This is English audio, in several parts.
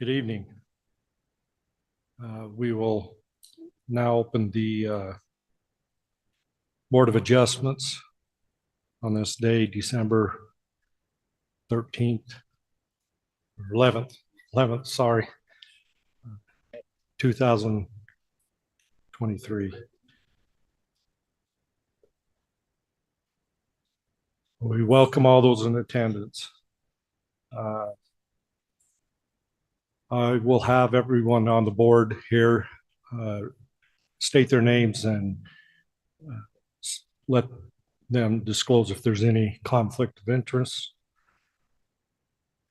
Good evening. We will now open the Board of Adjustments on this day, December 13th, or 11th, sorry, 2023. We welcome all those in attendance. I will have everyone on the board here state their names and let them disclose if there's any conflict of interest.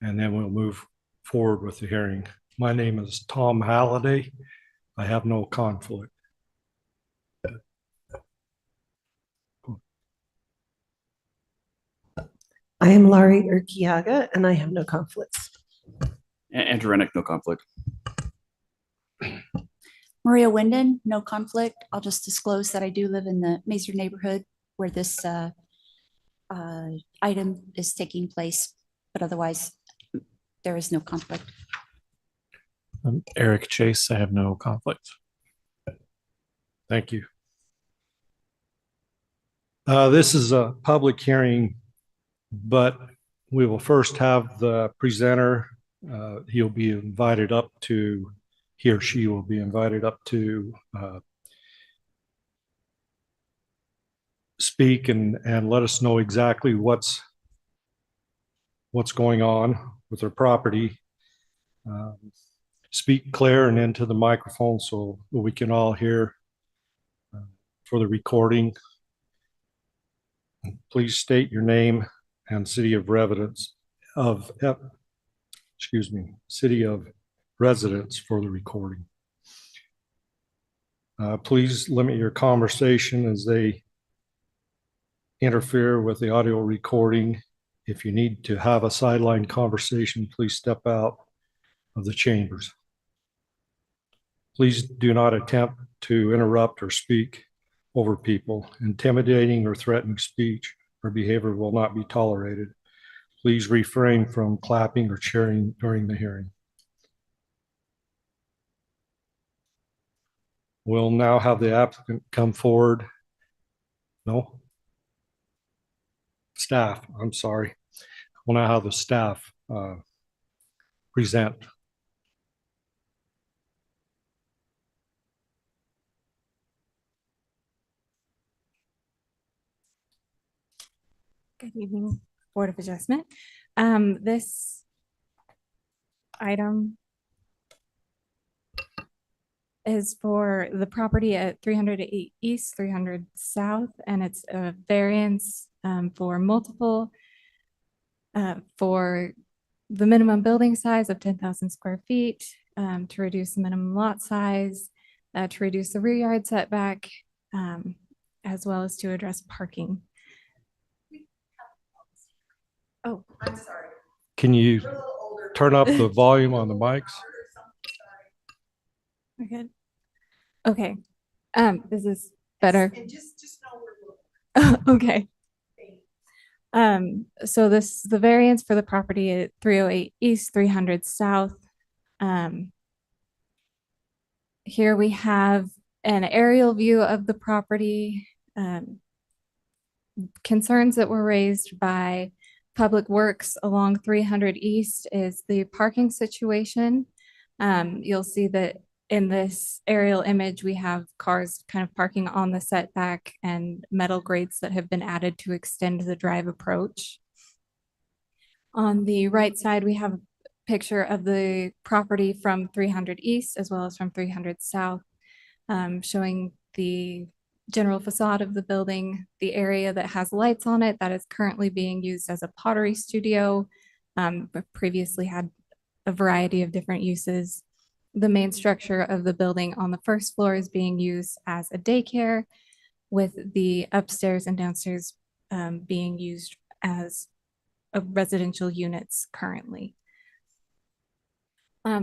And then we'll move forward with the hearing. My name is Tom Halliday. I have no conflict. I am Laurie Urquiaga, and I have no conflicts. Andrew Rennick, no conflict. Maria Winden, no conflict. I'll just disclose that I do live in the Mazer neighborhood where this item is taking place, but otherwise there is no conflict. I'm Eric Chase. I have no conflict. Thank you. This is a public hearing, but we will first have the presenter. He or she will be invited up to speak and let us know exactly what's going on with their property. Speak clear and into the microphone so we can all hear for the recording. Please state your name and city of residence city of residence for the recording. Please limit your conversation as they interfere with the audio recording. If you need to have a sideline conversation, please step out of the chambers. Please do not attempt to interrupt or speak over people. Intimidating or threatening speech or behavior will not be tolerated. Please refrain from clapping or cheering during the hearing. We'll now have the applicant come forward. No? Staff, I'm sorry. We'll now have the staff present. Good evening, Board of Adjustment. This item is for the property at 308 East, 300 South, and it's a variance for multiple for the minimum building size of 10,000 square feet, to reduce the minimum lot size, to reduce the rear yard setback, as well as to address parking. Oh, I'm sorry. Can you turn up the volume on the mics? We're good. Okay. This is better. And just know we're Okay. So this the variance for the property at 308 East, 300 South. Here we have an aerial view of the property. Concerns that were raised by Public Works along 300 East is the parking situation. You'll see that in this aerial image, we have cars kind of parking on the setback and metal grates that have been added to extend the drive approach. On the right side, we have a picture of the property from 300 East as well as from 300 South, showing the general facade of the building, the area that has lights on it that is currently being used as a pottery studio, but previously had a variety of different uses. The main structure of the building on the first floor is being used as a daycare, with the upstairs and downstairs being used as residential units currently.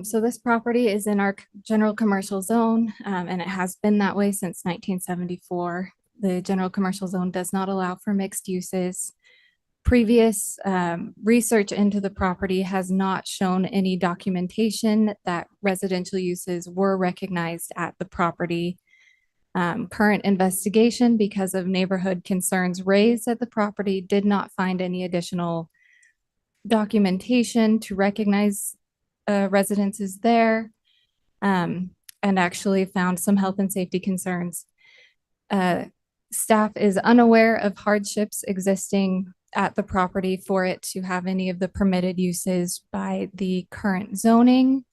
So this property is in our general commercial zone, and it has been that way since 1974. The general commercial zone does not allow for mixed uses. previous research into the property has not shown any documentation that residential uses were recognized at the property. Current investigation, because of neighborhood concerns raised at the property, did not find any additional documentation to recognize residences there, and actually found some health and safety concerns. Staff is unaware of hardships existing at the property for it to have any of the permitted uses by the current zoning.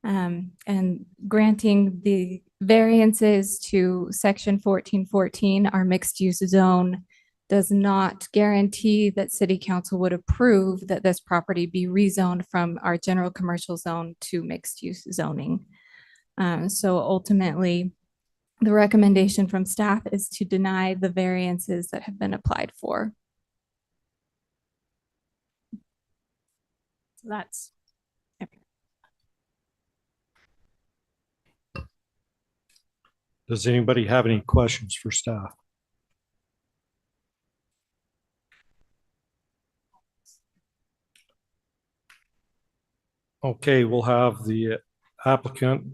And granting the variances to section 1414, our mixed use zone, does not guarantee that city council would approve that this property be rezoned from our general commercial zone to mixed use zoning. So ultimately, the recommendation from staff is to deny the variances that have been applied for. So that's everything. Does anybody have any questions for staff? Okay, we'll have the applicant.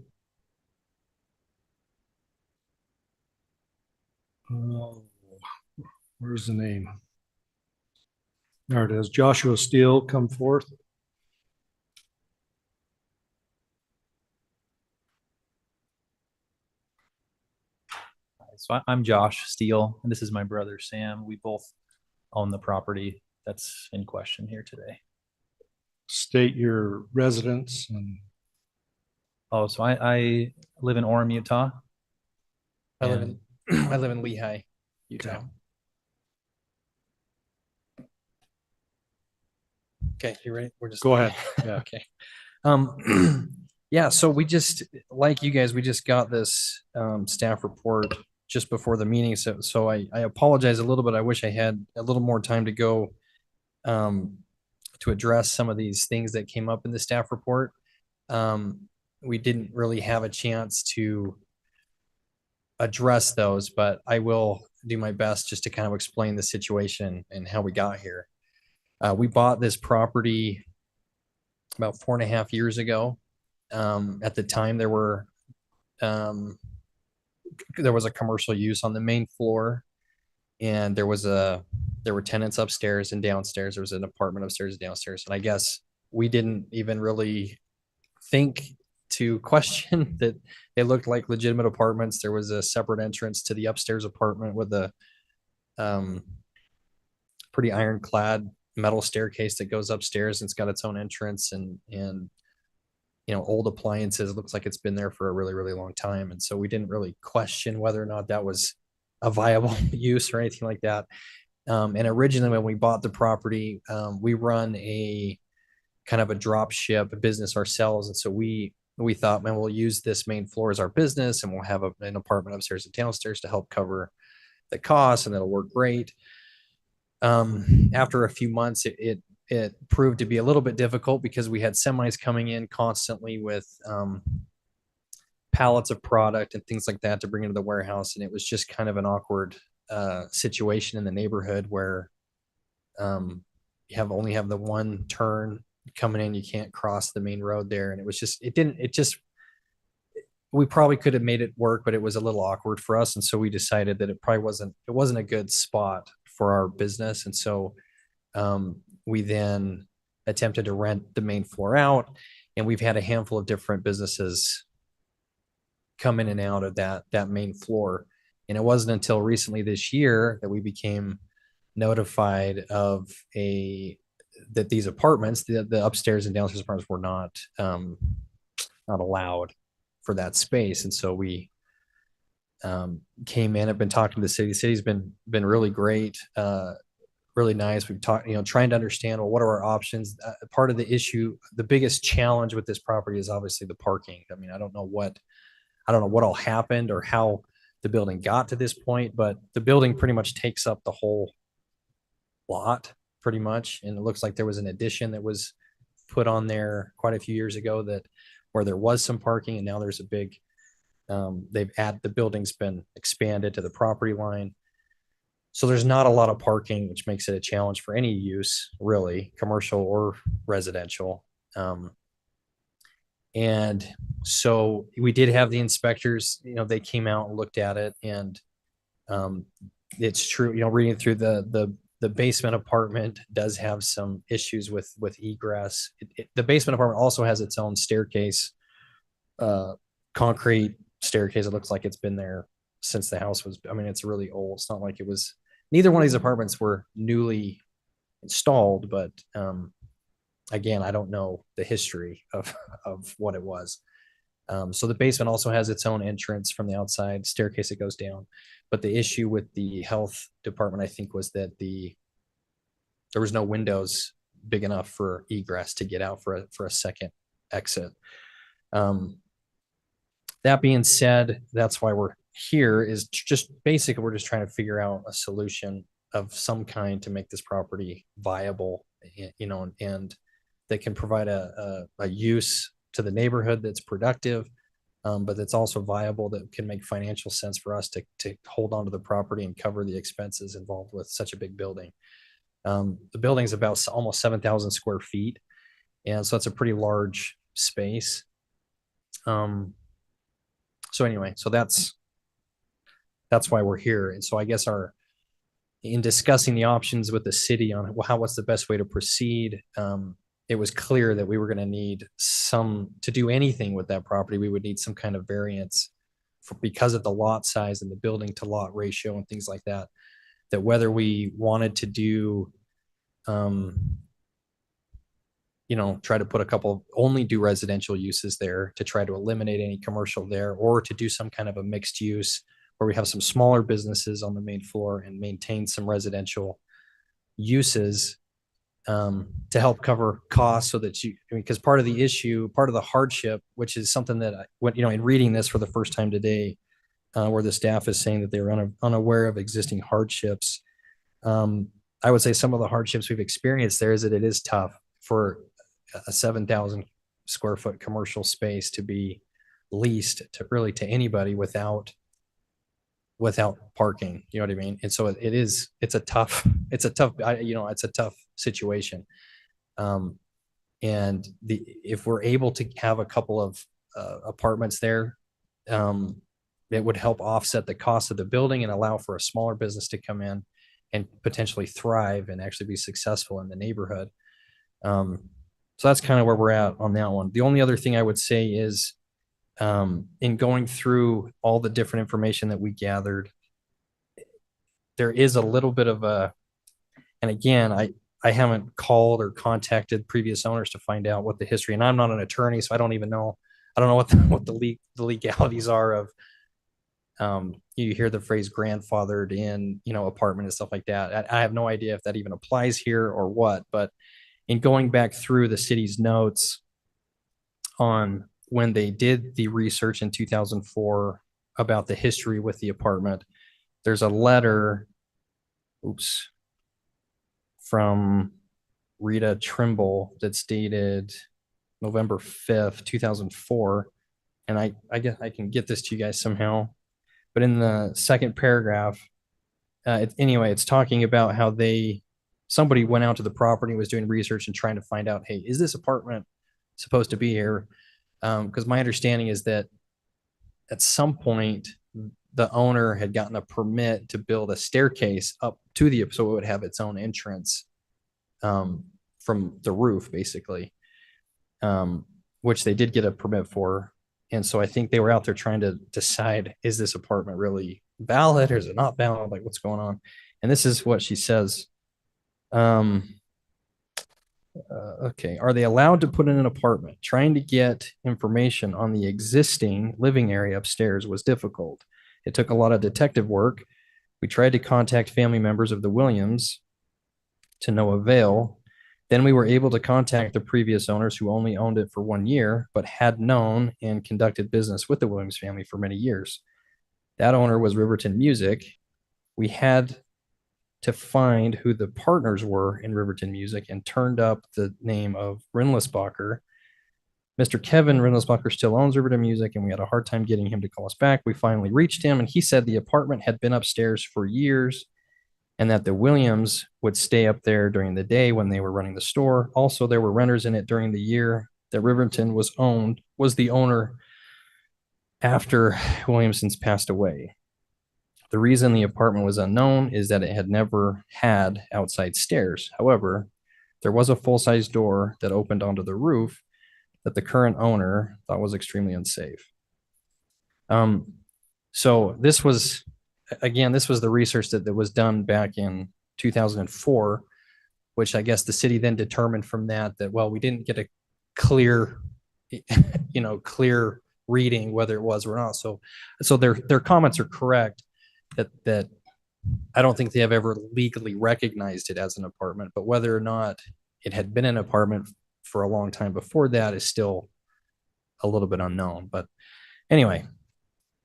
Where's the name? There it is. Joshua Steele, come forth. So I'm Josh Steele, and this is my brother Sam. We both own the property that's in question here today. State your residence and Oh, so I live in Orem, Utah. I live in Lehigh, Utah. Okay, you ready? We're just go ahead. Yeah. Okay. Yeah, so we just, like you guys, we just got this staff report just before the meeting. So I apologize a little bit. I wish I had a little more time to go to address some of these things that came up in the staff report. We didn't really have a chance to address those, but I will do my best just to kind of explain the situation and how we got here. We bought this property about 4.5 years ago. At the time, there was a commercial use on the main floor, and there were tenants upstairs and downstairs. There was an apartment upstairs and downstairs, and I guess we didn't even really think to question that they looked like legitimate apartments. There was a separate entrance to the upstairs apartment with a pretty ironclad metal staircase that goes upstairs, and it's got its own entrance and old appliances. It looks like it's been there for a really, really long time. And so we didn't really question whether or not that was a viable use or anything like that. And originally when we bought the property, we run a kind of a drop ship business ourselves. And so we thought, man, we'll use this main floor as our business, and we'll have an apartment upstairs and downstairs to help cover the costs, and that'll work great. After a few months, it proved to be a little bit difficult because we had semis coming in constantly with pallets of product and things like that to bring into the warehouse. And it was just kind of an awkward situation in the neighborhood where you only have the one turn coming in. You can't cross the main road there. And it was just, we probably could have made it work, but it was a little awkward for us. And so we decided that it wasn't a good spot for our business. And so we then attempted to rent the main floor out, and we've had a handful of different businesses come in and out of that main floor. And it wasn't until recently this year that we became notified of that these apartments, the upstairs and downstairs apartments, were not allowed for that space. And so we came in. I've been talking to the city. The city's been really great. Really nice. We've talked, trying to understand, well, what are our options? Part of the issue, the biggest challenge with this property is obviously the parking. I mean, I don't know what all happened or how the building got to this point, but the building pretty much takes up the whole lot pretty much. And it looks like there was an addition that was put on there quite a few years ago where there was some parking, and now there's a big, the building's been expanded to the property line. So there's not a lot of parking, which makes it a challenge for any use, really, commercial or residential. And so we did have the inspectors, they came out and looked at it, and it's true, reading through the basement apartment does have some issues with egress. The basement apartment also has its own staircase, concrete staircase. It looks like it's been there since the house was, it's really old. It's not like it was, neither one of these apartments were newly installed, but again, I don't know the history of what it was. So the basement also has its own entrance from the outside, staircase that goes down. But the issue with the health department, I think, was that there was no windows big enough for egress to get out for a second exit. That being said, that's why we're here, is just basically we're just trying to figure out a solution of some kind to make this property viable, and that can provide a use to the neighborhood that's productive, but that's also viable, that can make financial sense for us to hold on to the property and cover the expenses involved with such a big building. The building is about almost 7,000 square feet, and so it's a pretty large space. So anyway, so that's why we're here. And so I guess in discussing the options with the city on what's the best way to proceed, it was clear that we were going to need to do anything with that property. We would need some kind of variance because of the lot size and the building to lot ratio and things like that, that whether we wanted to do, try to put only do residential uses there to try to eliminate any commercial there, or to do some kind of a mixed use where we have some smaller businesses on the main floor and maintain some residential uses, to help cover costs, so that because part of the hardship, which is something that in reading this for the first time today, where the staff is saying that they're unaware of existing hardships. I would say some of the hardships we've experienced there is that it is tough for a 7,000 square foot commercial space to be leased to anybody without parking, you know what I mean? And so it's a tough situation. And if we're able to have a couple of apartments there, it would help offset the cost of the building and allow for a smaller business to come in and potentially thrive and actually be successful in the neighborhood. So that's kind of where we're at on that one. The only other thing I would say is, in going through all the different information that we gathered, there is a little bit of and again, I haven't called or contacted previous owners to find out what the history, and I'm not an attorney, so I don't know what the legalities are of, you hear the phrase grandfathered in, apartment and stuff like that. I have no idea if that even applies here or what, but in going back through the city's notes on when they did the research in 2004 about the history with the apartment, there's a letter, from Rita Trimble that's dated November 5th, 2004. And I guess I can get this to you guys somehow. But in the second paragraph, it's talking about how somebody went out to the property, was doing research and trying to find out, hey, is this apartment supposed to be here? Because my understanding is that at some point the owner had gotten a permit to build a staircase up to so it would have its own entrance, from the roof, basically, which they did get a permit for. And so I think they were out there trying to decide, is this apartment really valid or is it not valid? Like, what's going on? And this is what she says. Okay. Are they allowed to put in an apartment? Trying to get information on the existing living area upstairs was difficult. It took a lot of detective work. We tried to contact family members of the Williams, to no avail. Then we were able to contact the previous owners, who only owned it for 1 year, but had known and conducted business with the Williams family for many years. That owner was Riverton Music. We had to find who the partners were in Riverton Music and turned up the name of Rindlisbacher. Mr. Kevin Rindlisbacher still owns Riverton Music, and we had a hard time getting him to call us back. We finally reached him, and he said the apartment had been upstairs for years and that the Williams would stay up there during the day when they were running the store. Also, there were renters in it during the year that Riverton was the owner after Williamson's passed away. The reason the apartment was unknown is that it had never had outside stairs. However, there was a full-size door that opened onto the roof that the current owner thought was extremely unsafe. So this was, again, this was the research that was done back in 2004, which I guess the city then determined from that, well, we didn't get a clear, clear reading whether it was or not. So their comments are correct that I don't think they have ever legally recognized it as an apartment, but whether or not it had been an apartment for a long time before that is still a little bit unknown. But anyway,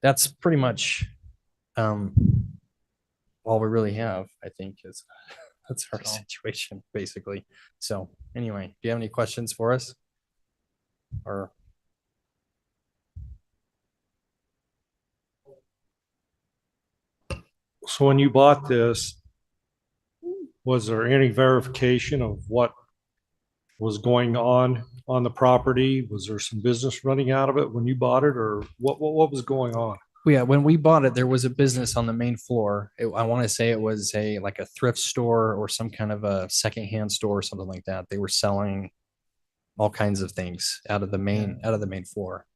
that's pretty much all we really have, I think, is that's our situation basically. So anyway, do you have any questions for us? Or So when you bought this, was there any verification of what was going on the property? Was there some business running out of it when you bought it, or what was going on? yeah, when we bought it, there was a business on the main floor. I want to say it was like a thrift store or some kind of a secondhand store or something like that. They were selling all kinds of things out of the main floor.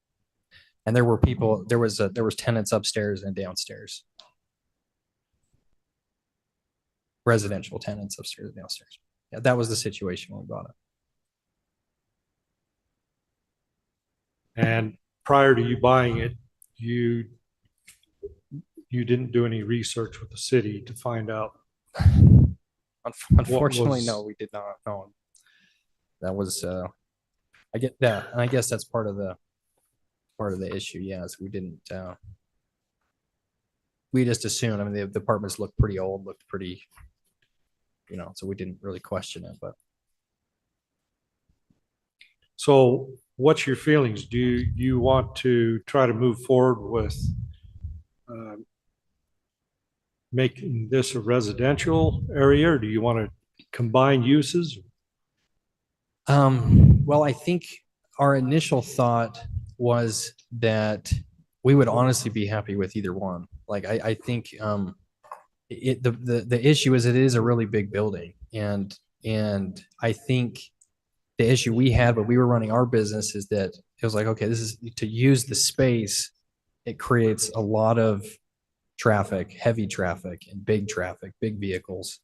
And there were people, there was tenants upstairs and downstairs. Residential tenants upstairs and downstairs. Yeah, that was the situation when we bought it. And prior to you buying it, you didn't do any research with the city to find out. Unfortunately, no, we did not. No, that was I get that, and I guess that's part of the issue. Yes, we didn't. We just assumed. I mean, the apartments looked pretty old, looked pretty, so we didn't really question it. But so, what's your feelings? Do you want to try to move forward with making this a residential area, or do you want to combine uses? Well, I think our initial thought was that we would honestly be happy with either one. Like, I think the issue is it is a really big building, and I think the issue we had when we were running our business is that it was like, okay, this is to use the space. It creates a lot of traffic, heavy traffic, and big vehicles,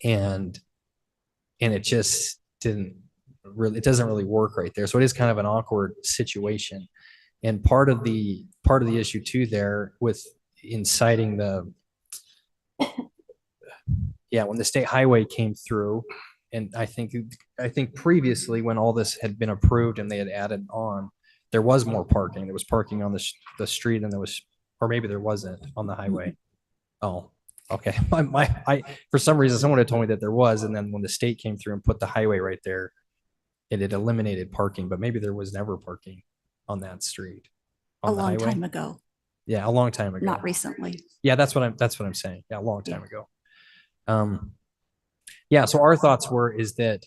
and it just it doesn't really work right there. So it is kind of an awkward situation. And part of the issue too there with inciting when the state highway came through, and I think previously when all this had been approved and they had added on, there was more parking. There was parking on the street, and there was, or maybe there wasn't on the highway. Oh, okay. For some reason, someone had told me that there was, and then when the state came through and put the highway right there, it had eliminated parking, but maybe there was never parking on that street. A long time ago, Yeah, a long time ago. not recently. Yeah, that's what I'm saying. Yeah, a long time ago. Yeah, so our thoughts is that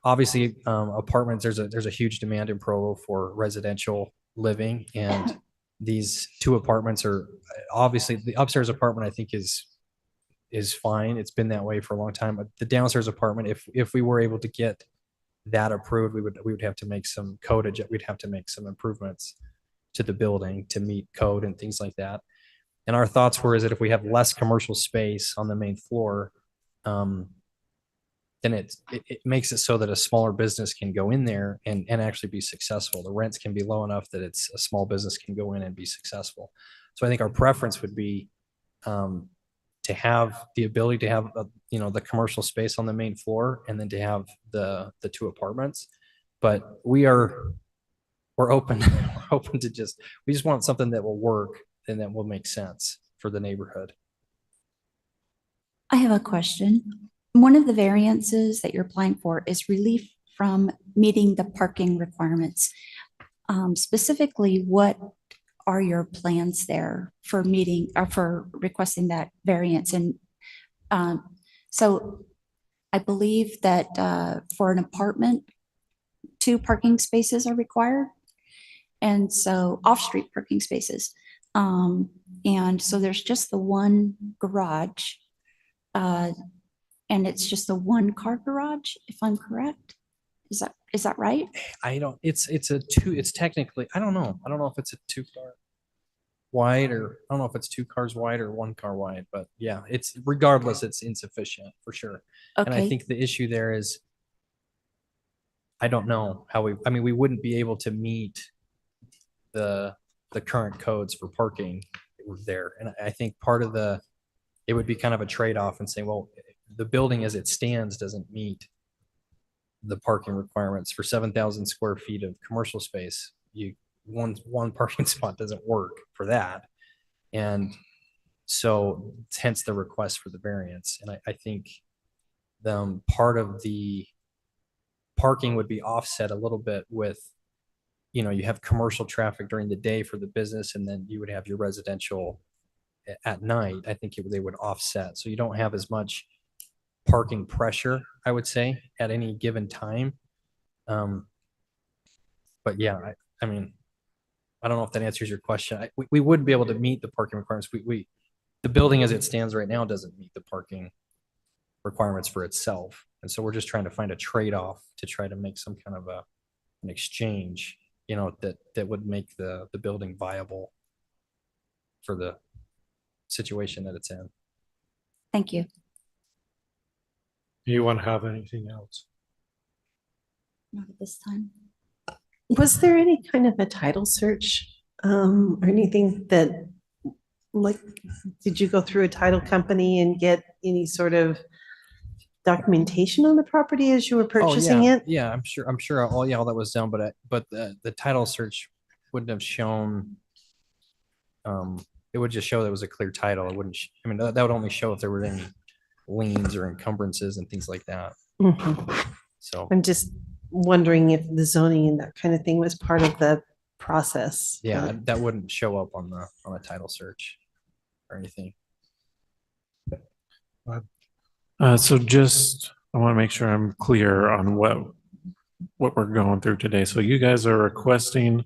obviously apartments, there's a huge demand in Provo for residential living, and these two apartments are obviously, the upstairs apartment I think is fine. It's been that way for a long time. But the downstairs apartment, if we were able to get that approved, we would have to make some codage. We'd have to make some improvements to the building to meet code and things like that. And our thoughts is that if we have less commercial space on the main floor, then it makes it so that a smaller business can go in there and actually be successful. The rents can be low enough that a small business can go in and be successful. So I think our preference would be to have the ability to have the commercial space on the main floor, and then to have the two apartments. But we're open to we just want something that will work and that will make sense for the neighborhood. I have a question. One of the variances that you're applying for is relief from meeting the parking requirements. Specifically, what are your plans there for meeting or for requesting that variance? And So I believe that for an apartment, 2 parking spaces are required. And so off-street parking spaces. And so there's just the one garage. And it's just a 1-car garage, if I'm correct. Is that right? I don't, it's technically, I don't know. I don't know if it's a 2-car wide, or I don't know if it's 2 cars wide or 1 car wide, but yeah, it's regardless, it's insufficient for sure. And I Okay, think the issue there is, I don't know how I mean, we wouldn't be able to meet the current codes for parking there. And I think part of it would be kind of a trade-off and say, well, the building as it stands doesn't meet the parking requirements for 7,000 square feet of commercial space. One parking spot doesn't work for that. And so hence the request for the variance. And I think part of the parking would be offset a little bit with, you have commercial traffic during the day for the business, and then you would have your residential at night. I think they would offset. So you don't have as much parking pressure, I would say, at any given time. But yeah, I mean, I don't know if that answers your question. We would be able to meet the parking requirements. The building as it stands right now doesn't meet the parking requirements for itself. And so we're just trying to find a trade-off to try to make some kind of an exchange, that would make the building viable for the situation that it's in. thank you. Anyone have anything else? Not at this time. Was there any kind of a title search or anything that, like, did you go through a title company and get any sort of documentation on the property as you were purchasing it? Yeah, I'm sure all that was done, but the title search wouldn't have shown, it would just show that it was a clear title. It wouldn't, I mean, that would only show if there were any liens or encumbrances and things like that. Mhm. So, I'm just wondering if the zoning and that kind of thing was part of the process. yeah, but- that wouldn't show up on a title search or anything. So just, I want to make sure I'm clear on what we're going through today. So you guys are requesting,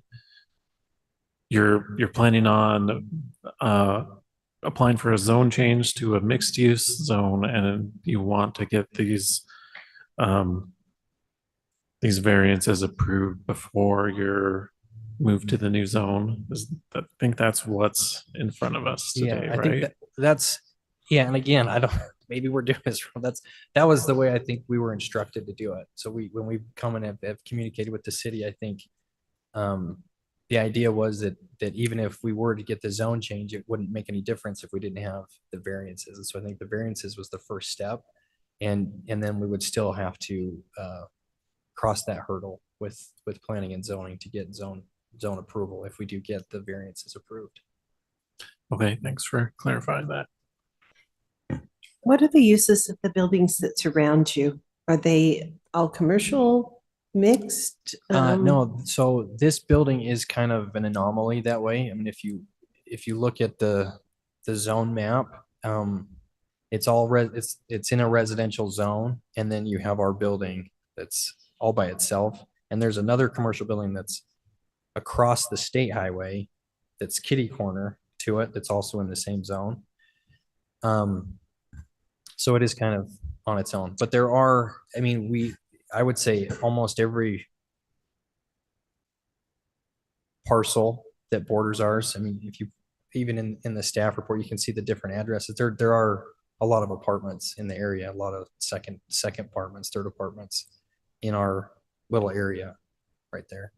you're planning on applying for a zone change to a mixed use zone, and you want to get these variances approved before you're moved to the new zone. I think that's what's in front of us today, I think right? that's, yeah. And again, I don't, maybe we're doing this wrong. That was the way I think we were instructed to do it. So when we come and have communicated with the city, I think, the idea was that even if we were to get the zone change, it wouldn't make any difference if we didn't have the variances. And so I think the variances was the first step. And then we would still have to, cross that hurdle with planning and zoning to get zone approval if we do get the variances approved. Okay, thanks for clarifying that. What are the uses of the buildings that surround you? Are they all commercial, mixed? No, so this building is kind of an anomaly that way. I mean, if you look at the zone map, it's it's in a residential zone, and then you have our building that's all by itself, and there's another commercial building that's across the state highway that's kitty corner to it that's also in the same zone. So it is kind of on its own, but there are, I mean, I would say almost every parcel that borders ours. I mean, if you, even in the staff report, you can see the different addresses. There are a lot of apartments in the area, a lot of second apartments, third apartments in our little area right there.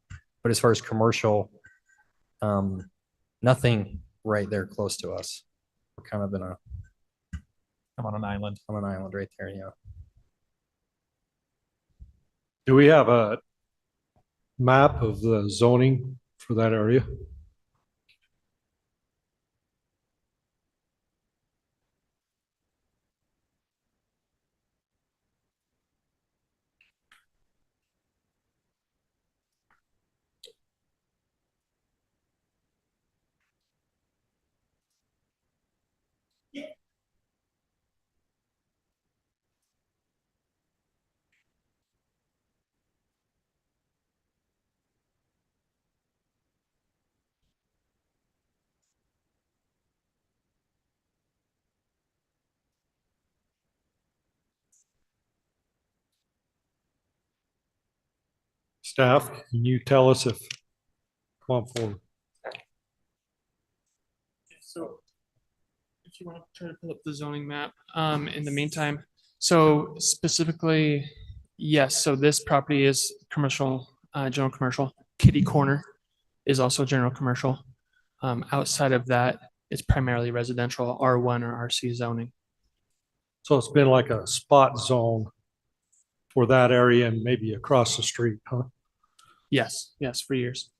But as far as commercial, nothing right there close to us. We're kind of I'm on an island. on an island right there. Yeah. Do we have a map of the zoning for that area? Staff, can you tell us if, come on forward. So if you want to try to pull up the zoning map, in the meantime, so specifically, yes, so this property is commercial, general commercial. Kitty Corner is also general commercial. Outside of that, it's primarily residential, R1 or RC zoning. So it's been like a spot zone for that area and maybe across the street, huh? Yes, yes, for years.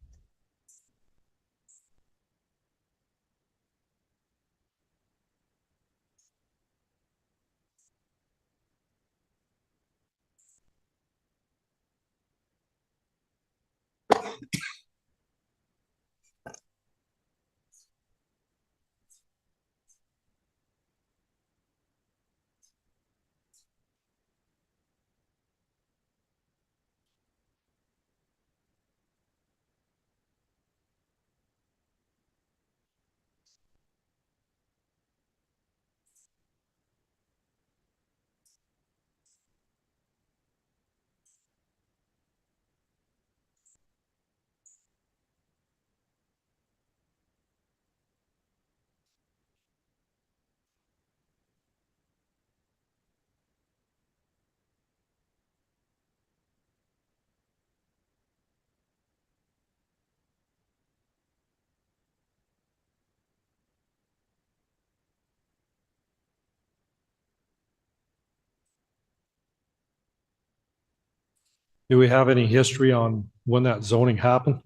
Do we have any history on when that zoning happened?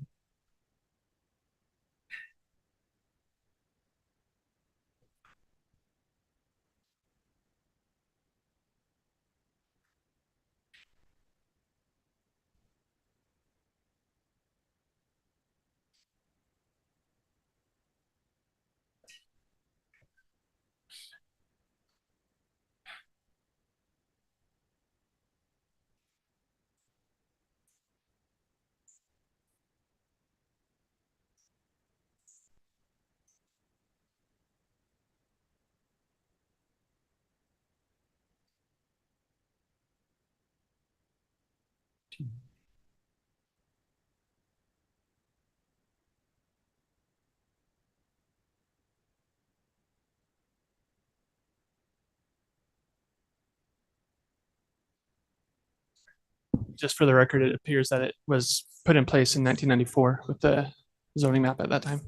Just for the record, it appears that it was put in place in 1994 with the zoning map at that time.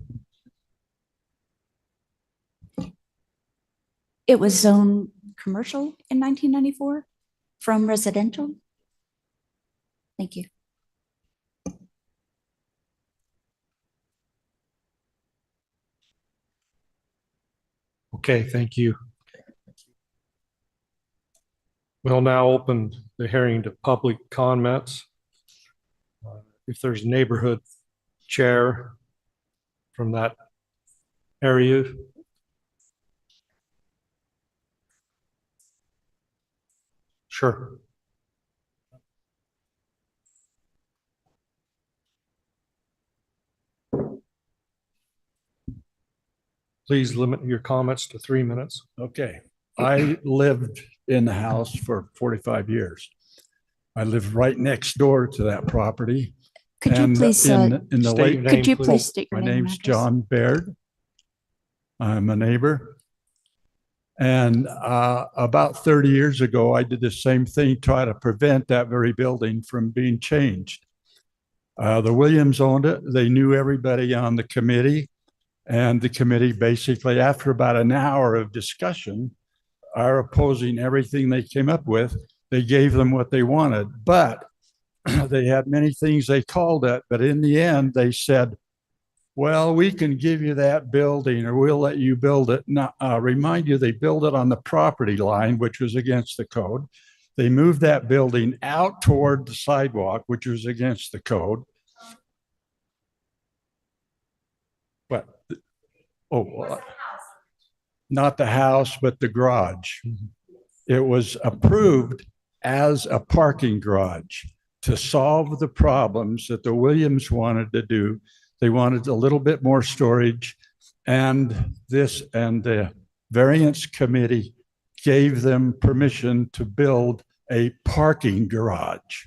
It was zoned commercial in 1994 from residential? Thank you. Okay, thank you. We'll now open the hearing to public comments. If there's a neighborhood chair from that area. Sure. Please limit your comments to 3 minutes. Okay, I lived in the house for 45 years. I lived right next door to that property. Could you And please, in the state late, your could name, you please. please state your my name? and name's address? John Baird. I'm a neighbor. And about 30 years ago, I did the same thing, try to prevent that very building from being changed. The Williams owned it. They knew everybody on the committee. And the committee basically, after about an hour of discussion, are opposing everything they came up with. They gave them what they wanted, but they had many things they called it. But in the end, they said, well, we can give you that building or we'll let you build it. Now, remind you, they built it on the property line, which was against the code. They moved that building out toward the sidewalk, which was against the code. But, not the house, but the garage. It was approved as a parking garage to solve the problems that the Williams wanted to do. They wanted a little bit more storage, and the variance committee gave them permission to build a parking garage.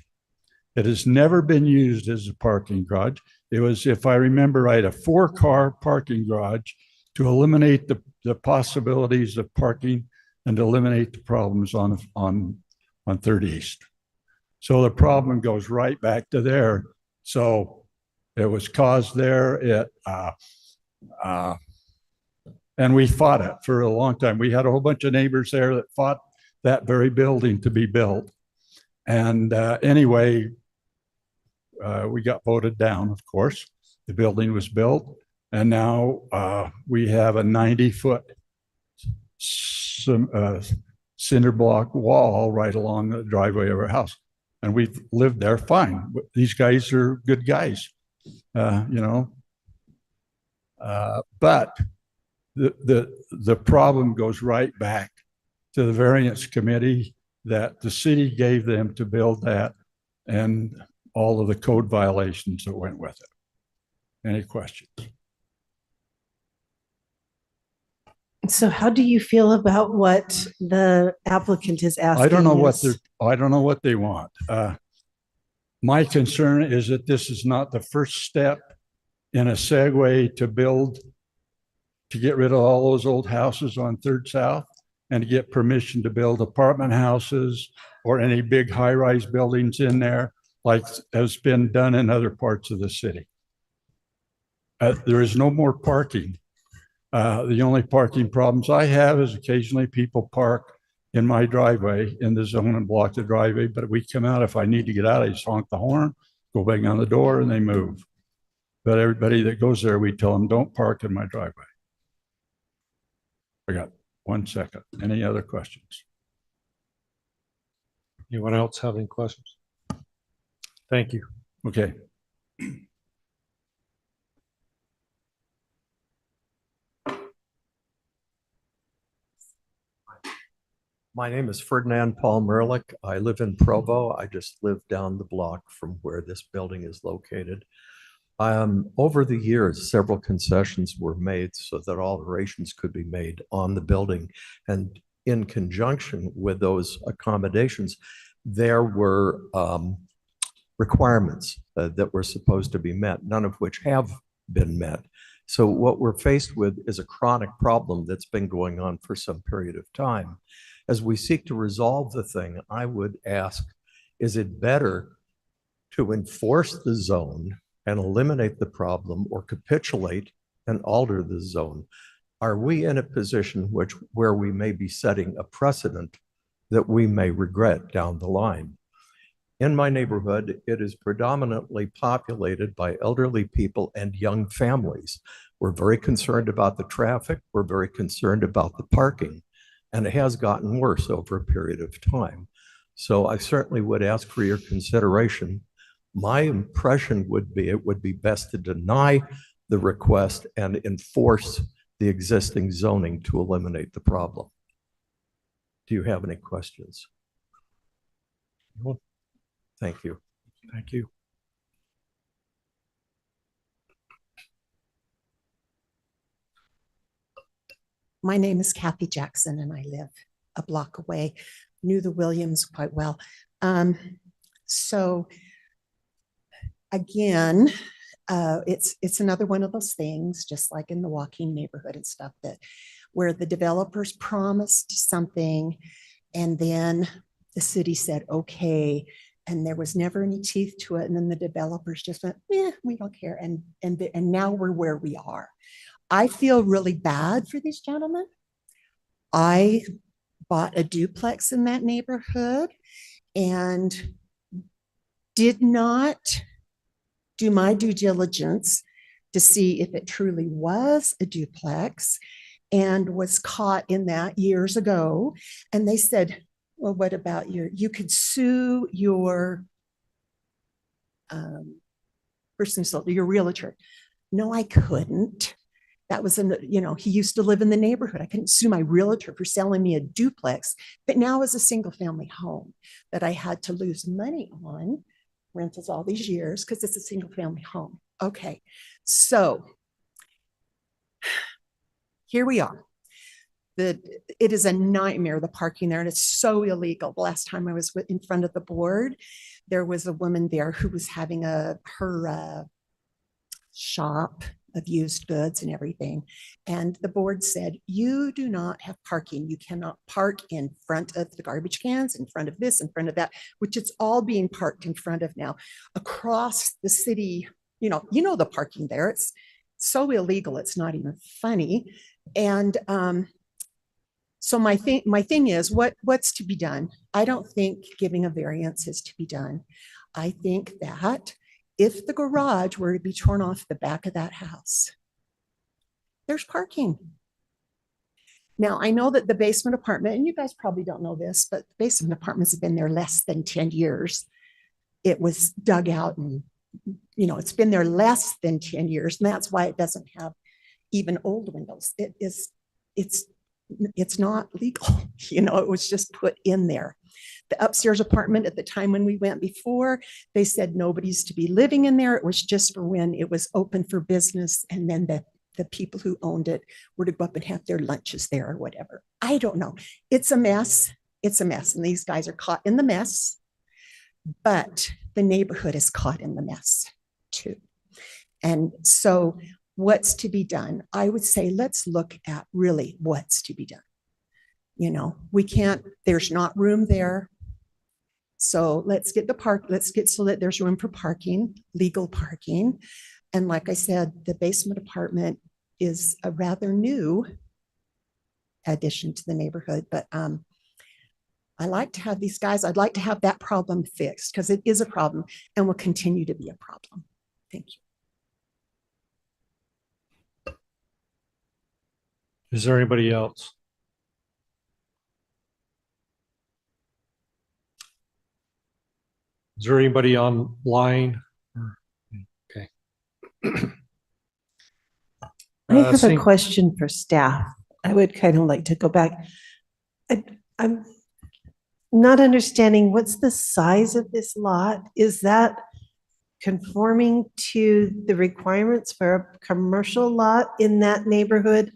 It has never been used as a parking garage. It was, if I remember right, a 4-car parking garage to eliminate the possibilities of parking and eliminate the problems on 3rd East. So the problem goes right back to there. So it was caused there. And we fought it for a long time. We had a whole bunch of neighbors there that fought that very building to be built. And anyway, we got voted down, of course. The building was built, and now we have a 90-foot cinder block wall right along the driveway of our house. And we've lived there fine. These guys are good guys, but the problem goes right back to the variance committee that the city gave them to build that and all of the code violations that went with it. Any questions? So how do you feel about what the applicant is asking? I don't know what us? I don't know what they want. My concern is that this is not the first step in a segue to get rid of all those old houses on 3rd South and to get permission to build apartment houses or any big high-rise buildings in there like has been done in other parts of the city. There is no more parking. The only parking problems I have is occasionally people park in my driveway in the zone and block the driveway, but we come out, if I need to get out, I just honk the horn, go bang on the door, and they move. But everybody that goes there, we tell them, don't park in my driveway. I got 1 second. Any other questions? Anyone else have any questions? Thank you. Okay. My name is Ferdinand Paul Merlick. I live in Provo. I just live down the block from where this building is located. Over the years, several concessions were made so that alterations could be made on the building. And in conjunction with those accommodations, there were requirements that were supposed to be met, none of which have been met. So what we're faced with is a chronic problem that's been going on for some period of time. As we seek to resolve the thing, I would ask, is it better to enforce the zone and eliminate the problem, or capitulate and alter the zone? Are we in a position where we may be setting a precedent that we may regret down the line? In my neighborhood, it is predominantly populated by elderly people and young families. We're very concerned about the traffic. We're very concerned about the parking. And it has gotten worse over a period of time. So I certainly would ask for your consideration. My impression would be it would be best to deny the request and enforce the existing zoning to eliminate the problem. Do you have any questions? Thank you. Thank you. My name is Kathy Jackson and I live a block away. Knew the Williams quite well. So again, it's another one of those things, just like in the walking neighborhood and stuff, that where the developers promised something and then the city said, okay, and there was never any teeth to it. And then the developers just went, we don't care. And now we're where we are. I feel really bad for these gentlemen. I bought a duplex in that neighborhood and did not do my due diligence to see if it truly was a duplex, and was caught in that years ago. And they said, well, what about you could sue your person, your realtor. No, I couldn't. That was he used to live in the neighborhood. I couldn't sue my realtor for selling me a duplex, but now it's a single family home that I had to lose money on rentals all these years because it's a single family home. Okay, so here we are. it is a nightmare, the parking there, and it's so illegal. The last time I was in front of the board, there was a woman there who was having her shop of used goods and everything. And the board said, you do not have parking. You cannot park in front of the garbage cans, in front of this, in front of that, which it's all being parked in front of now across the city. You know, the parking there, it's so illegal. It's not even funny. And, so my thing is what's to be done? I don't think giving a variance is to be done. I think that if the garage were to be torn off the back of that house, there's parking. Now, I know that the basement apartment, and you guys probably don't know this, but the basement apartments have been there less than 10 years. It was dug out and, it's been there less than 10 years. And that's why it doesn't have even old windows. It's not legal. It was just put in there. The upstairs apartment at the time when we went before, they said nobody's to be living in there. It was just for when it was open for business. And then the people who owned it were to go up and have their lunches there or whatever. I don't know. It's a mess. It's a mess. And these guys are caught in the mess, but the neighborhood is caught in the mess too. And so what's to be done? I would say, let's look at really what's to be done. We can't, there's not room there. So let's get so that there's room for parking, legal parking. And like I said, the basement apartment is a rather new addition to the neighborhood, but I like to have these guys, I'd like to have that problem fixed because it is a problem and will continue to be a problem. Thank you. Is there anybody else? Is there anybody online? Okay. I have a seeing- question for staff. I would kind of like to go back. I'm not understanding what's the size of this lot? Is that conforming to the requirements for a commercial lot in that neighborhood?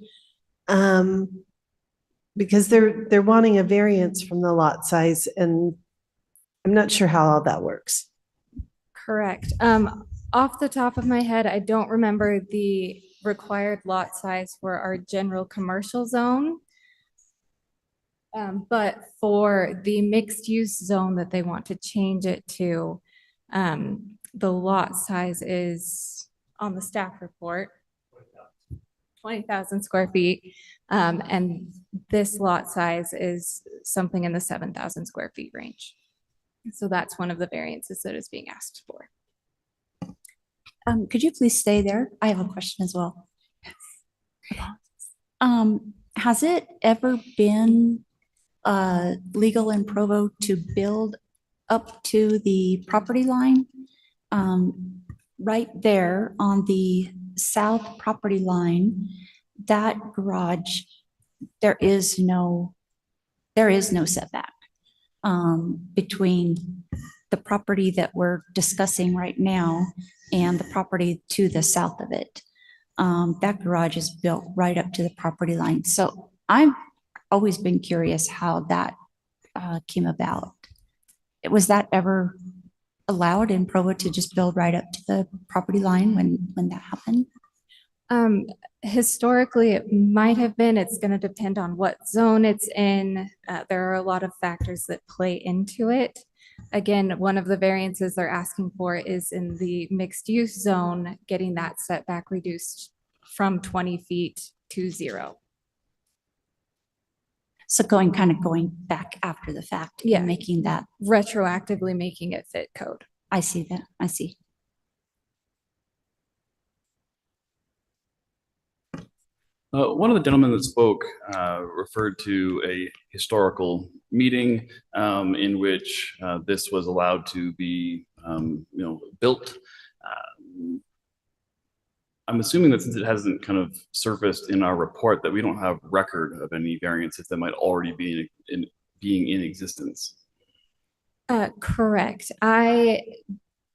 Because they're wanting a variance from the lot size, and I'm not sure how all that works. Correct. Off the top of my head, I don't remember the required lot size for our general commercial zone. But for the mixed use zone that they want to change it to, the lot size is on the staff report, 20,000 square feet. And this lot size is something in the 7,000 square feet range. So that's one of the variances that is being asked for. Could you please stay there? I have a question as well. Has it ever been legal in Provo to build up to the property line? Right there on the south property line, that garage, there is no setback between the property that we're discussing right now and the property to the south of it. That garage is built right up to the property line. So I've always been curious how that came about. Was that ever allowed in Provo to just build right up to the property line when that happened? Historically, it might have been. It's going to depend on what zone it's in. There are a lot of factors that play into it. Again, one of the variances they're asking for is in the mixed use zone, getting that setback reduced from 20 feet to 0. So going back after the fact, Yeah. and making that, Retroactively making it fit code. I see that, I see. One of the gentlemen that spoke referred to a historical meeting in which this was allowed to be, built. I'm assuming that since it hasn't kind of surfaced in our report, that we don't have record of any variances that might already be being in existence. Correct. I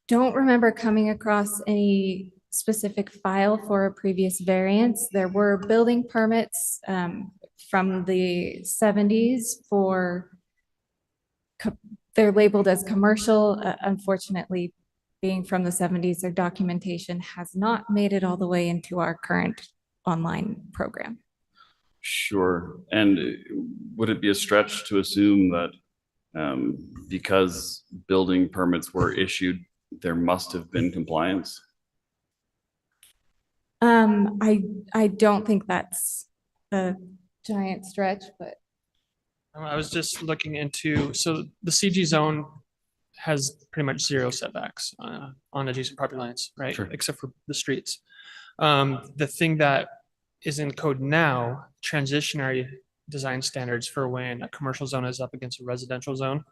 don't remember coming across any specific file for a previous variance. There were building permits from the 70s for, they're labeled as commercial. Unfortunately, being from the 70s, their documentation has not made it all the way into our current online program. Sure. And would it be a stretch to assume that because building permits were issued, there must have been compliance? I don't think that's a giant stretch, but I was just looking into, so the CG zone has pretty much zero setbacks on adjacent property lines, right? Sure. Except for the streets. The thing that is in code now, transitionary design standards for when a commercial zone is up against a residential zone,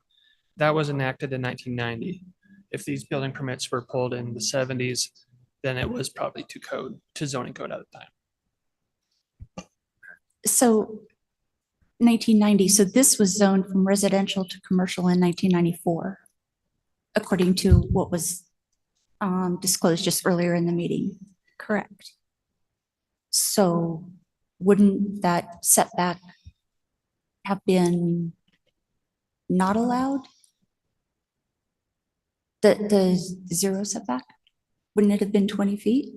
that was enacted in 1990. If these building permits were pulled in the 70s, then it was probably to zoning code at the time. So 1990, so this was zoned from residential to commercial in 1994, according to what was disclosed just earlier in the meeting. correct. So wouldn't that setback have been not allowed? The zero setback? Wouldn't it have been 20 feet?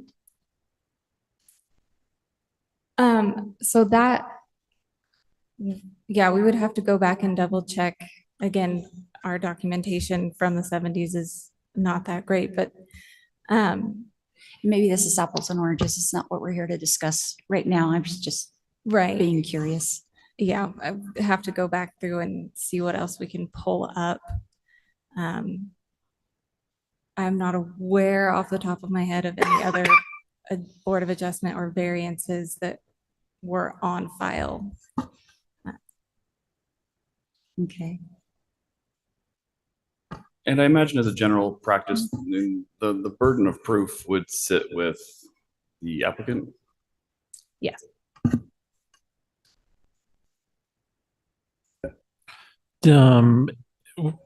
So that, yeah, we would have to go back and double check. Again, our documentation from the 70s is not that great, but Maybe this is apples and oranges. It's not what we're here to discuss right now. I'm just right. being curious. Yeah, I have to go back through and see what else we can pull up. I'm not aware off the top of my head of any other Board of Adjustment or variances that were on file. Okay. And I imagine as a general practice, the burden of proof would sit with the applicant. Yes.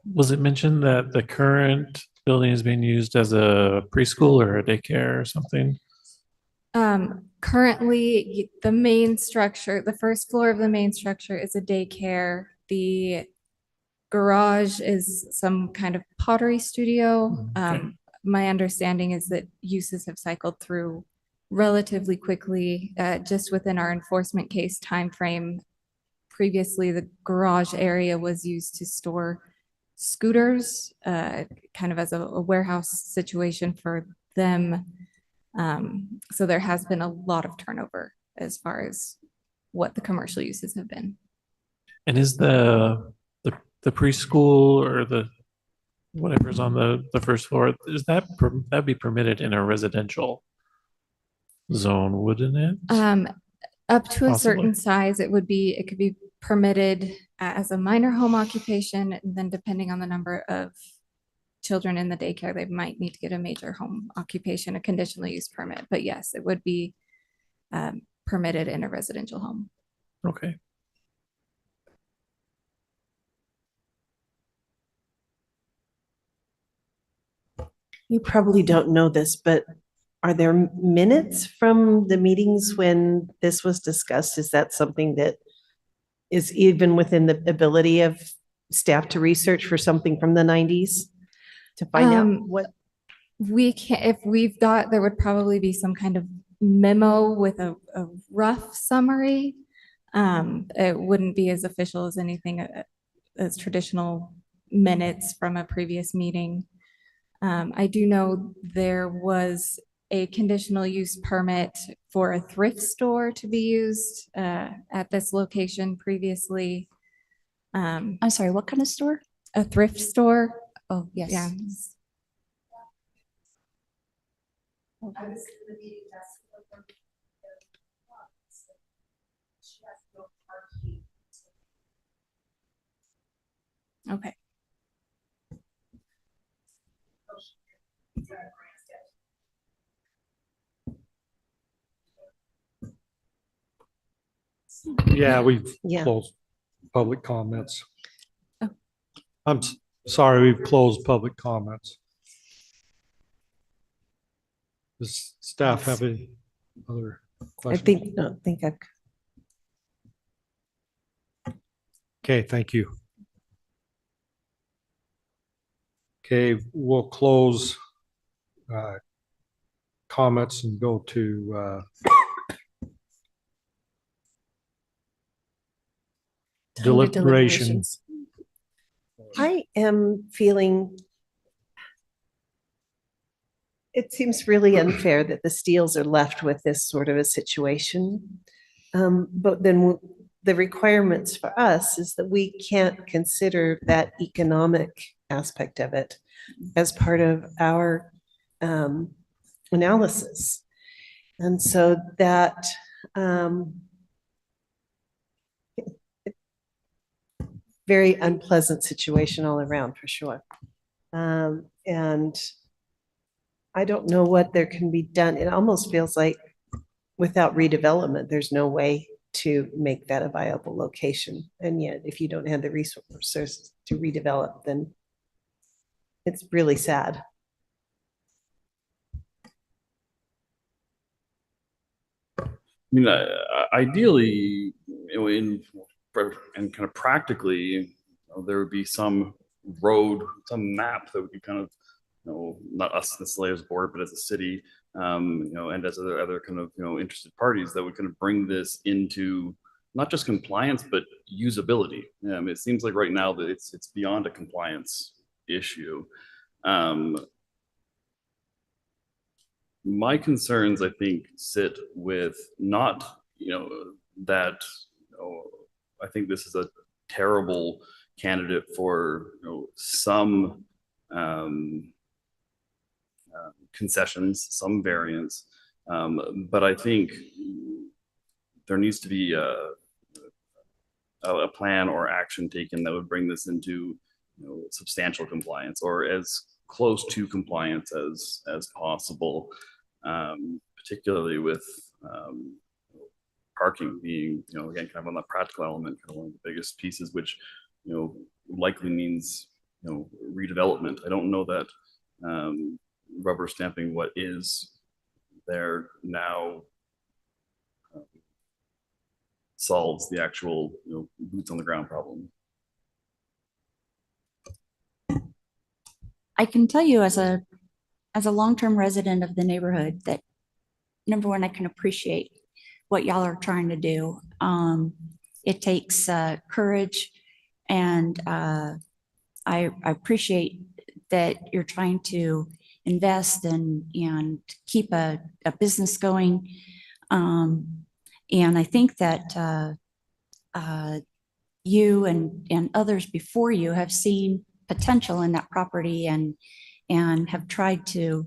Was it mentioned that the current building is being used as a preschool or a daycare or something? Currently, the main structure, the first floor of the main structure is a daycare. The garage is some kind of pottery studio. Okay. My understanding is that uses have cycled through relatively quickly, just within our enforcement case timeframe. Previously, the garage area was used to store scooters, kind of as a warehouse situation for them. So there has been a lot of turnover as far as what the commercial uses have been. And is the preschool or the whatever's on the first floor, is that'd be permitted in a residential zone, wouldn't it? Up to a Possibly. certain size, it could be permitted as a minor home occupation, and then depending on the number of children in the daycare, they might need to get a major home occupation, a conditional use permit. But yes, it would be permitted in a residential home. Okay. You probably don't know this, but are there minutes from the meetings when this was discussed? Is that something that is even within the ability of staff to research for something from the 90s to find out what? We can, if we've got, there would probably be some kind of memo with a rough summary. It wouldn't be as official as anything as traditional minutes from a previous meeting. I do know there was a conditional use permit for a thrift store to be used at this location previously. I'm sorry, what kind of store? A thrift store. Oh, yes. Yeah. Okay. Yeah, we've Yeah. closed public comments. Oh. Sorry, we've closed public comments. Does staff have any other I questions? think, no, think I've. Okay, thank you. Okay, we'll close comments and go to Time to deliberations. I am feeling it seems really unfair that the Steels are left with this sort of a situation. But then the requirements for us is that we can't consider that economic aspect of it as part of our analysis. And so that very unpleasant situation all around for sure. And I don't know what there can be done. It almost feels like without redevelopment, there's no way to make that a viable location. And yet, if you don't have the resources to redevelop, then it's really sad. I mean, ideally, and kind of practically, there would be some road, some map that we could kind of, not us necessarily as a board, but as a city, and as other kind of, interested parties that would kind of bring this into not just compliance, but usability. It seems like right now that it's beyond a compliance issue. My concerns, I think, sit with not, that, I think this is a terrible candidate for, some concessions, some variance. But I think there needs to be a plan or action taken that would bring this into, substantial compliance or as close to compliance as possible, particularly with parking being, again, kind of on the practical element, kind of one of the biggest pieces, which, likely means, redevelopment. I don't know that rubber stamping what is there now solves the actual, boots on the ground problem. I can tell you as a long-term resident of the neighborhood that, number one, I can appreciate what y'all are trying to do. It takes courage, and I appreciate that you're trying to invest and keep a business going. And I think that you and others before you have seen potential in that property and have tried to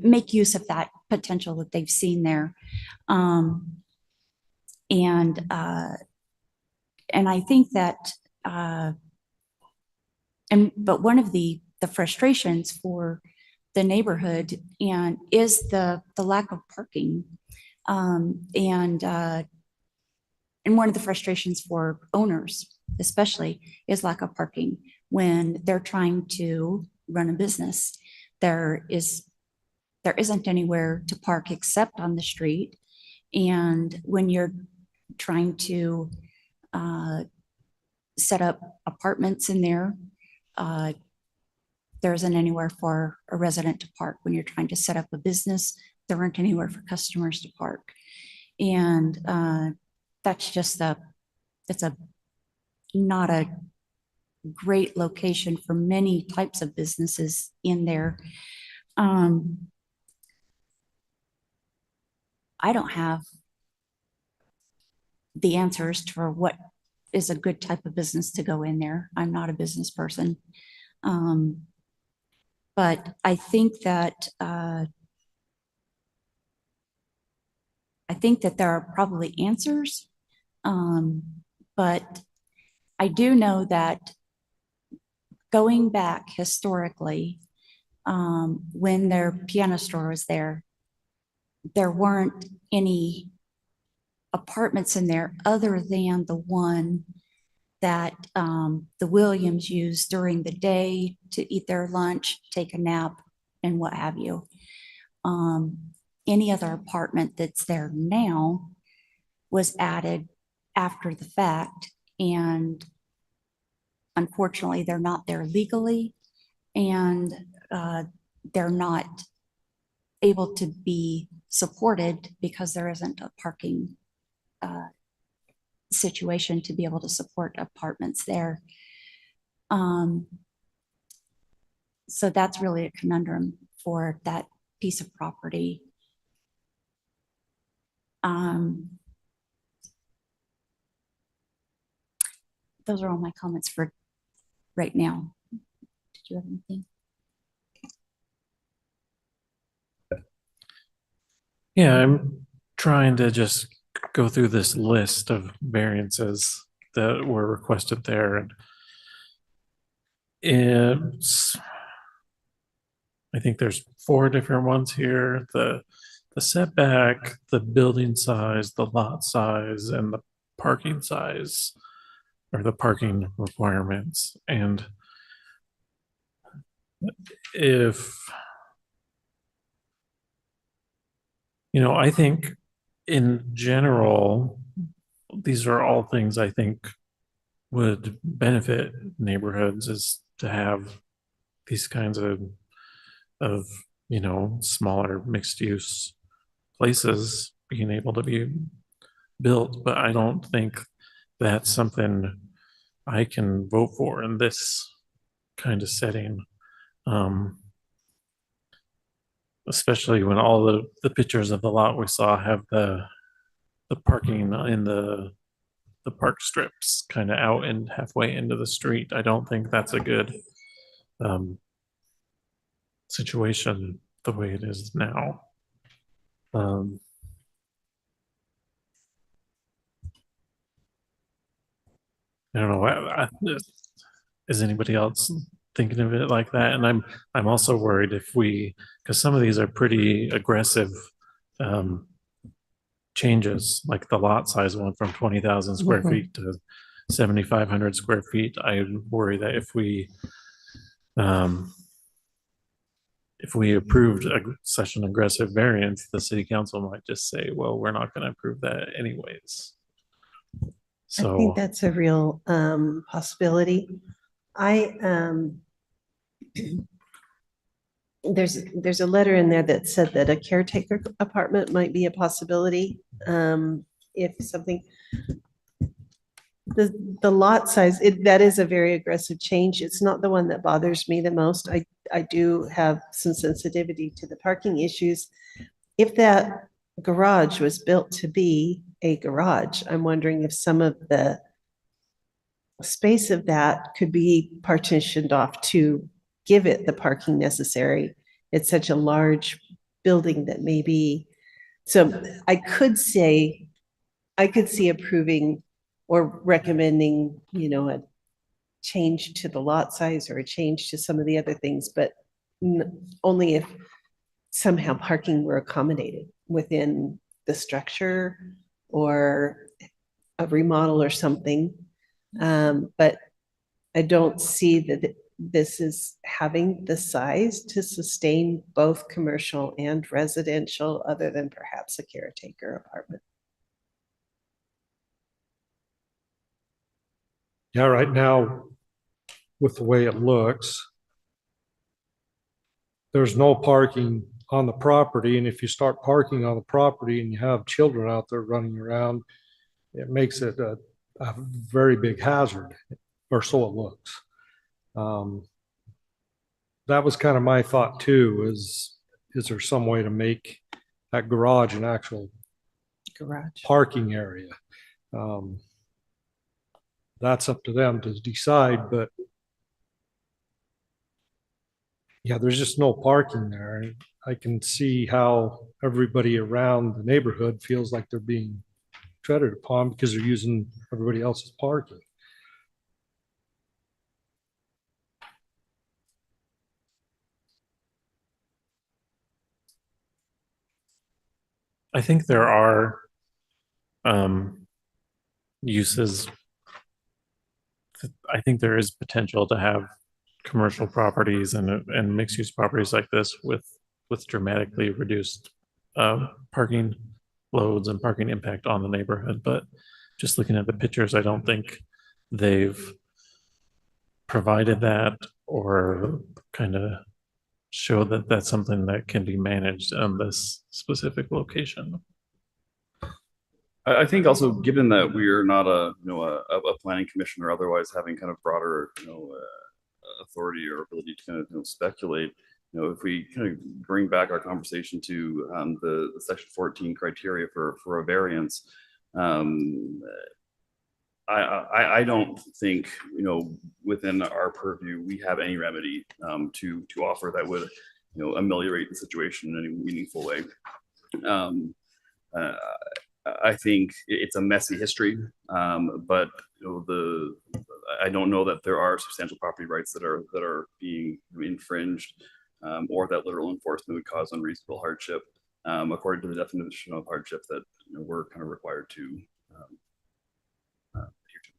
make use of that potential that they've seen there. And I think that but one of the frustrations for the neighborhood is the lack of parking. And one of the frustrations for owners, especially, is lack of parking when they're trying to run a business. There isn't anywhere to park except on the street. And when you're trying to set up apartments in there, there isn't anywhere for a resident to park. When you're trying to set up a business, there aren't anywhere for customers to park. And that's just it's not a great location for many types of businesses in there. I don't have the answers to what is a good type of business to go in there. I'm not a business person. But I think that there are probably answers. But I do know that going back historically, when their piano store was there weren't any apartments in there other than the one that the Williams used during the day to eat their lunch, take a nap, and what have you. any other apartment that's there now was added after the fact, and unfortunately, they're not there legally, and they're not able to be supported because there isn't a parking situation to be able to support apartments there. So that's really a conundrum for that piece of property. Those are all my comments for right now. Did you have anything? Yeah, I'm trying to just go through this list of variances that were requested there. And I think there's 4 different ones here: the setback, the building size, the lot size, and the parking size, or the parking requirements. And if, I think in general, these are all things I think would benefit neighborhoods, is to have these kinds of smaller mixed use places being able to be built. But I don't think that's something I can vote for in this kind of setting. Especially when all the pictures of the lot we saw have the parking in the park strips kind of out and halfway into the street. I don't think that's a good situation the way it is now. I don't know. Is anybody else thinking of it like that? And I'm also worried because some of these are pretty aggressive changes, like the lot size went from 20,000 square feet to 7,500 square feet. I worry that if we approved such an aggressive variance, the city council might just say, well, we're not going to approve that anyways. So I think that's a real possibility. There's a letter in there that said that a caretaker apartment might be a possibility. If something, the lot size, that is a very aggressive change. It's not the one that bothers me the most. I do have some sensitivity to the parking issues. If that garage was built to be a garage, I'm wondering if some of the space of that could be partitioned off to give it the parking necessary. It's such a large building that maybe, so I could see approving or recommending, a change to the lot size or a change to some of the other things, but only if somehow parking were accommodated within the structure or a remodel or something. But I don't see that this is having the size to sustain both commercial and residential, other than perhaps a caretaker apartment. Yeah, right now, with the way it looks, there's no parking on the property. And if you start parking on the property and you have children out there running around, it makes it a very big hazard, or so it looks. That was kind of my thought too, is there some way to make that garage an actual Garage parking area? That's up to them to decide, but yeah, there's just no parking there. I can see how everybody around the neighborhood feels like they're being treaded upon because they're using everybody else's parking. I think there are uses. I think there is potential to have commercial properties and mixed use properties like this with dramatically reduced parking loads and parking impact on the neighborhood, but just looking at the pictures, I don't think they've provided that or kind of show that that's something that can be managed on this specific location. I think also, given that we're not a planning commission or otherwise having kind of broader, authority or ability to kind of, speculate, if we kind of bring back our conversation to the section 14 criteria for a variance, I don't think, within our purview, we have any remedy to offer that would, ameliorate the situation in any meaningful way. I think it's a messy history, but I don't know that there are substantial property rights that are being infringed, or that literal enforcement would cause unreasonable hardship, according to the definition of hardship that we're kind of required to adhere to.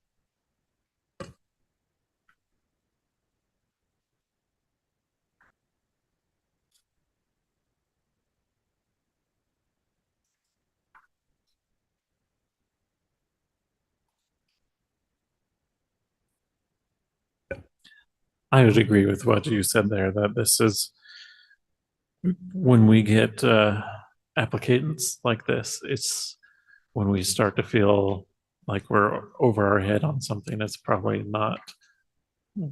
I would agree with what you said there, that this is, when we get applicants like this, it's when we start to feel like we're over our head on something that's probably not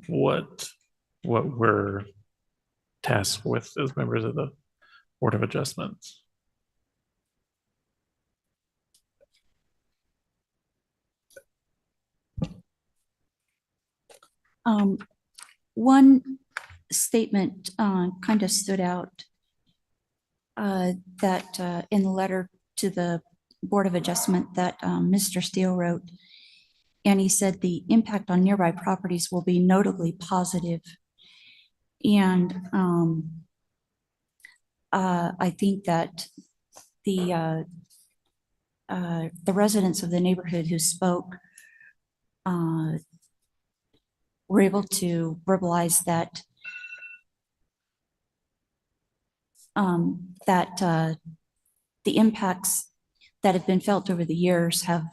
what we're tasked with as members of the Board of Adjustments. One statement kind of stood out that in the letter to the Board of Adjustment that Mr. Steele wrote, and he said the impact on nearby properties will be notably positive. And I think that the residents of the neighborhood who spoke were able to verbalize that the impacts that have been felt over the years have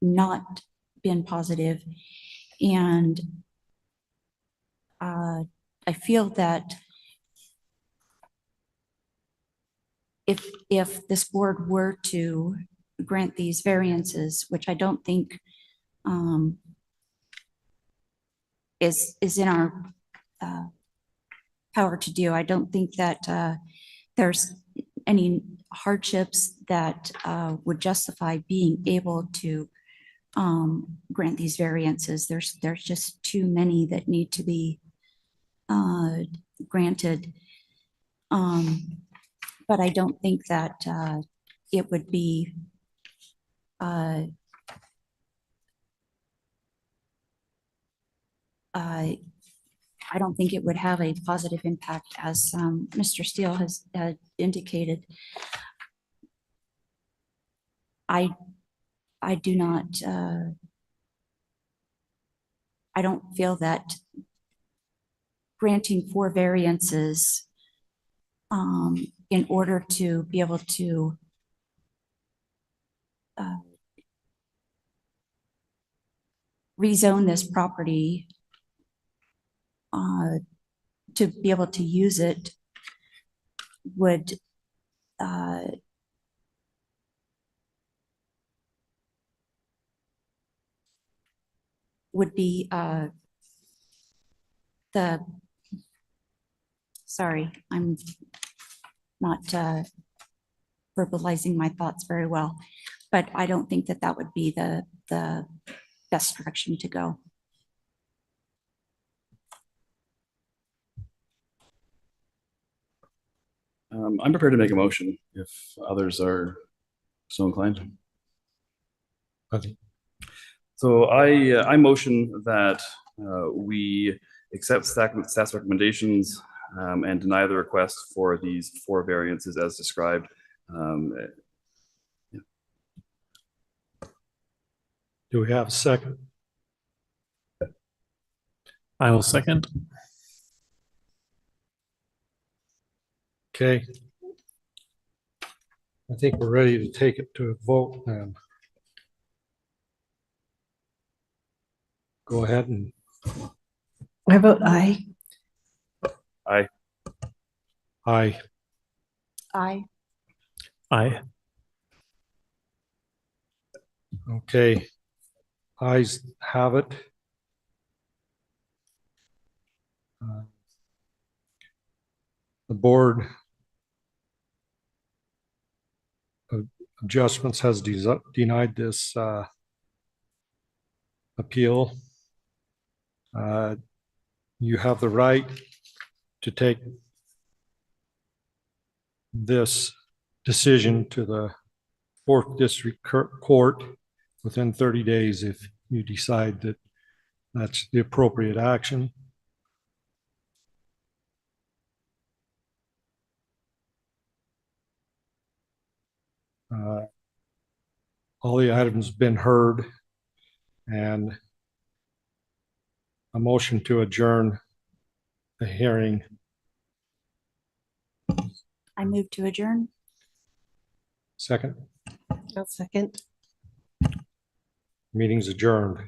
not been positive. And I feel that if this board were to grant these variances, which I don't think is in our power to do, I don't think that there's any hardships that would justify being able to grant these variances. There's just too many that need to be granted. But I don't think that it would be I don't think it would have a positive impact, as Mr. Steele has indicated. I do not, I don't feel that granting 4 variances in order to be able to rezone this property to be able to use it would be sorry, I'm not verbalizing my thoughts very well, but I don't think that that would be the best direction to go. I'm prepared to make a motion if others are so inclined. Okay. So I motion that we accept staff's recommendations and deny the request for these 4 variances as described. Yeah. Do we have a second? I will second. Okay. I think we're ready to take it to a vote then. Go ahead and I vote aye. Aye. aye. Aye. Aye. Okay. Ayes have it. The board of adjustments has denied this appeal. You have the right to take this decision to the 4th District Court within 30 days if you decide that that's the appropriate action. All the items have been heard, and a motion to adjourn the hearing. I move to adjourn. Second, I'll second. meeting's adjourned.